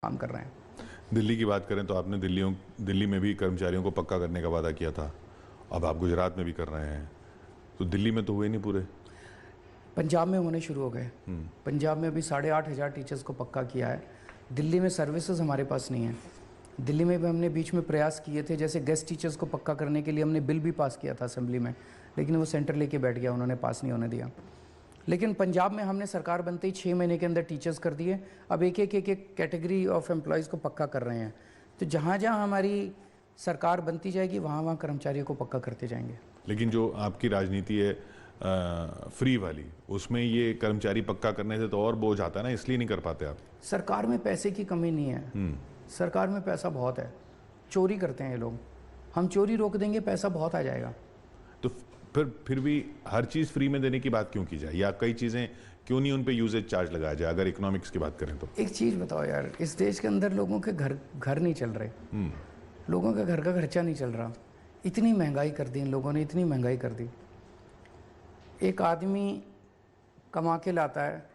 काम कर रहे हैं। दिल्ली की बात करें तो आपने दिल्ली में भी कर्मचारियों को पक्का करने का वादा किया था। अब आप गुजरात में भी कर रहे हैं, तो दिल्ली में तो हुए नहीं पूरे। पंजाब में होने शुरू हो गए। पंजाब में अभी 8,500 टीचर्स को पक्का किया है। दिल्ली में सर्विसेज हमारे पास नहीं है। दिल्ली में भी हमने बीच में प्रयास किए थे, जैसे गेस्ट टीचर्स को पक्का करने के लिए हमने बिल भी पास किया था असेंबली में, लेकिन वो सेंटर लेके बैठ गया, उन्होंने पास नहीं होने दिया। लेकिन पंजाब में हमने सरकार बनते ही 6 महीने के अंदर टीचर्स कर दिए। अब एक कैटेगरी ऑफ एम्प्लॉयज़ को पक्का कर रहे हैं। तो जहाँ जहाँ हमारी सरकार बनती जाएगी वहाँ वहाँ कर्मचारियों को पक्का करते जाएंगे। लेकिन जो आपकी राजनीति है फ्री वाली, उसमें ये कर्मचारी पक्का करने से तो और बोझ आता है ना, इसलिए नहीं कर पाते आप। सरकार में पैसे की कमी नहीं है, सरकार में पैसा बहुत है। चोरी करते हैं ये लोग, हम चोरी रोक देंगे, पैसा बहुत आ जाएगा। तो फिर भी हर चीज़ फ्री में देने की बात क्यों की जाए, या कई चीज़ें क्यों नहीं उन पे यूजेज चार्ज लगाया जाए, अगर इकोनॉमिक्स की बात करें तो। एक चीज़ बताओ यार, इस देश के अंदर लोगों के घर नहीं चल रहे, लोगों के घर का खर्चा नहीं चल रहा। इतनी महंगाई कर दी इन लोगों ने, इतनी महंगाई कर दी। एक आदमी कमा के लाता है,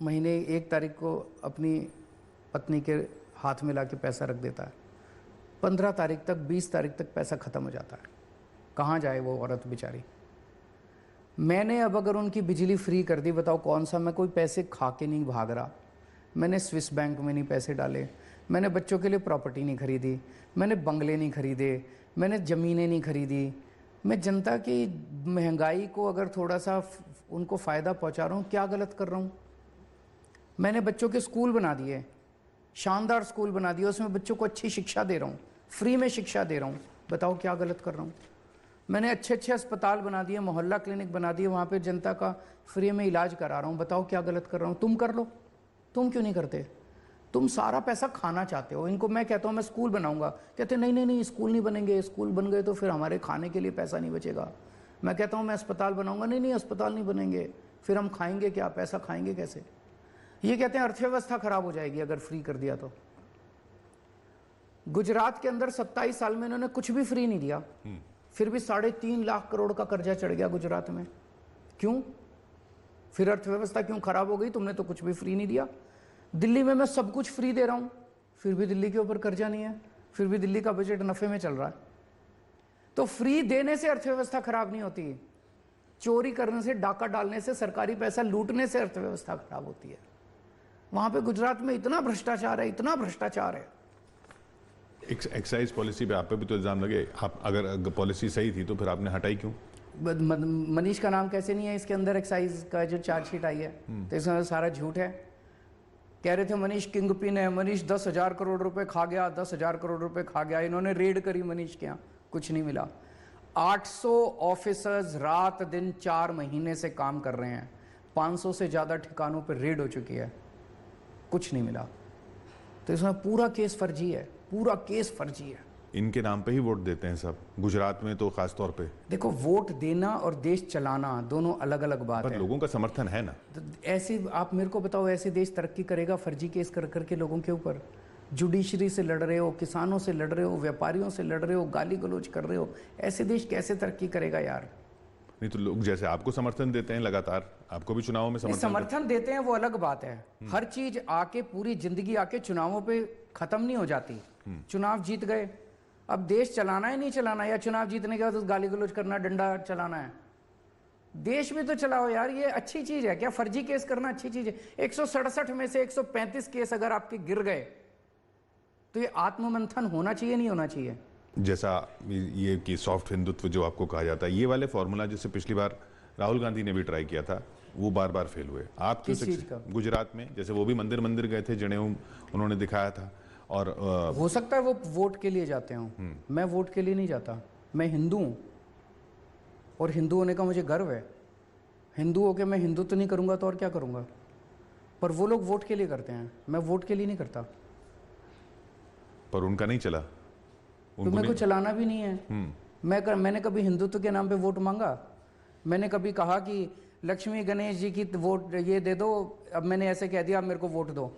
महीने 1 तारीख को अपनी पत्नी के हाथ में ला के पैसा रख देता है, 15 तारीख तक 20 तारीख तक पैसा ख़त्म हो जाता है। कहाँ जाए वो औरत बेचारी। मैंने अब अगर उनकी बिजली फ्री कर दी, बताओ कौन सा, मैं कोई पैसे खा के नहीं भाग रहा। मैंने स्विस बैंक में नहीं पैसे डाले, मैंने बच्चों के लिए प्रॉपर्टी नहीं खरीदी, मैंने बंगले नहीं खरीदे, मैंने ज़मीनें नहीं खरीदी। मैं जनता की महंगाई को अगर थोड़ा सा उनको फ़ायदा पहुंचा रहा हूँ, क्या गलत कर रहा हूँ। मैंने बच्चों के स्कूल बना दिए, शानदार स्कूल बना दिए, उसमें बच्चों को अच्छी शिक्षा दे रहा हूँ, फ्री में शिक्षा दे रहा हूँ, बताओ क्या गलत कर रहा हूँ। मैंने अच्छे अच्छे अस्पताल बना दिए, मोहल्ला क्लिनिक बना दिए, वहाँ पे जनता का फ्री में इलाज करा रहा हूँ, बताओ क्या गलत कर रहा हूँ। तुम कर लो, तुम क्यों नहीं करते। तुम सारा पैसा खाना चाहते हो। इनको मैं कहता हूँ मैं स्कूल बनाऊंगा, कहते नहीं नहीं नहीं, स्कूल नहीं बनेंगे, स्कूल बन गए तो फिर हमारे खाने के लिए पैसा नहीं बचेगा। मैं कहता हूँ मैं अस्पताल बनाऊंगा, नहीं नहीं अस्पताल नहीं बनेंगे, फिर हम खाएंगे क्या, पैसा खाएंगे कैसे। ये कहते हैं अर्थव्यवस्था खराब हो जाएगी अगर फ्री कर दिया तो। गुजरात के अंदर 27 साल में इन्होंने कुछ भी फ्री नहीं दिया, फिर भी 3.5 लाख करोड़ का कर्जा चढ़ गया गुजरात में। क्यों? फिर अर्थव्यवस्था क्यों खराब हो गई, तुमने तो कुछ भी फ्री नहीं दिया। दिल्ली में मैं सब कुछ फ्री दे रहा हूं, फिर भी दिल्ली के ऊपर कर्जा नहीं है, फिर भी दिल्ली का बजट नफे में चल रहा है। तो फ्री देने से अर्थव्यवस्था खराब नहीं होती, चोरी करने से, डाका डालने से, सरकारी पैसा लूटने से अर्थव्यवस्था खराब होती है। वहां पे गुजरात में इतना भ्रष्टाचार है, इतना भ्रष्टाचार है। एक्साइज पॉलिसी पे आप पे भी तो इल्जाम लगे, आप अगर पॉलिसी सही थी तो फिर आपने हटाई क्यों। मनीष का नाम कैसे नहीं है इसके अंदर, एक्साइज का जो चार्जशीट आई है, तो इसमें सारा झूठ है। कह रहे थे मनीष किंग पिन है, मनीष 10,000 करोड़ रुपए खा गया, 10,000 करोड़ रुपए खा गया। इन्होंने रेड करी मनीष के यहाँ, कुछ नहीं मिला। 800 ऑफिसर्स रात दिन 4 महीने से काम कर रहे हैं, 500 से ज्यादा ठिकानों पर रेड हो चुकी है, कुछ नहीं मिला। तो इसमें पूरा केस फर्जी है, पूरा केस फर्जी है। इनके नाम पे ही वोट देते हैं सब, गुजरात में तो खास तौर पे। देखो, वोट देना और देश चलाना दोनों अलग अलग बात है। लोगों का समर्थन है ना। तो ऐसे आप मेरे को बताओ, ऐसे देश तरक्की करेगा फर्जी केस कर करके लोगों के ऊपर? जुडिशरी से लड़ रहे हो, किसानों से लड़ रहे हो, व्यापारियों से लड़ रहे हो, गाली गलौज कर रहे हो, ऐसे देश कैसे तरक्की करेगा यार। नहीं तो लोग जैसे आपको समर्थन देते हैं लगातार, आपको भी चुनावों में समर्थन देते हैं, वो अलग बात है। हर चीज आके, पूरी जिंदगी आके चुनावों पे खत्म नहीं हो जाती। चुनाव जीत गए, अब देश चलाना है नहीं चलाना, या चुनाव जीतने के बाद तो गाली गलौज करना, डंडा चलाना है। देश भी तो चलाओ यार, ये अच्छी चीज है क्या? फर्जी केस करना अच्छी चीज है? 167 में से 135 केस अगर आपके गिर गए तो ये आत्ममंथन होना चाहिए, नहीं होना चाहिए? जैसा ये कि सॉफ्ट हिंदुत्व जो आपको कहा जाता है, ये वाले फॉर्मूला जिससे पिछली बार राहुल गांधी ने भी ट्राई किया था, वो बार बार फेल हुए। आप किस चीज का? गुजरात में जैसे वो भी मंदिर गए थे, जनेऊ उन्होंने दिखाया था। और हो सकता है वो वोट के लिए जाते हो, मैं वोट के लिए नहीं जाता। मैं हिंदू हूं और हिंदू होने का मुझे गर्व है। हिंदू होके मैं हिंदुत्व नहीं करूंगा तो और क्या करूंगा? पर वो लोग वोट के लिए करते हैं, मैं वोट के लिए नहीं करता। पर उनका नहीं चला, तो मेरे को चलाना भी नहीं है। मैंने कभी हिंदुत्व के नाम पे वोट मांगा? मैंने कभी कहा कि लक्ष्मी गणेश जी की वोट ये दे दो, अब मैंने ऐसे कह दिया अब मेरे को वोट दो?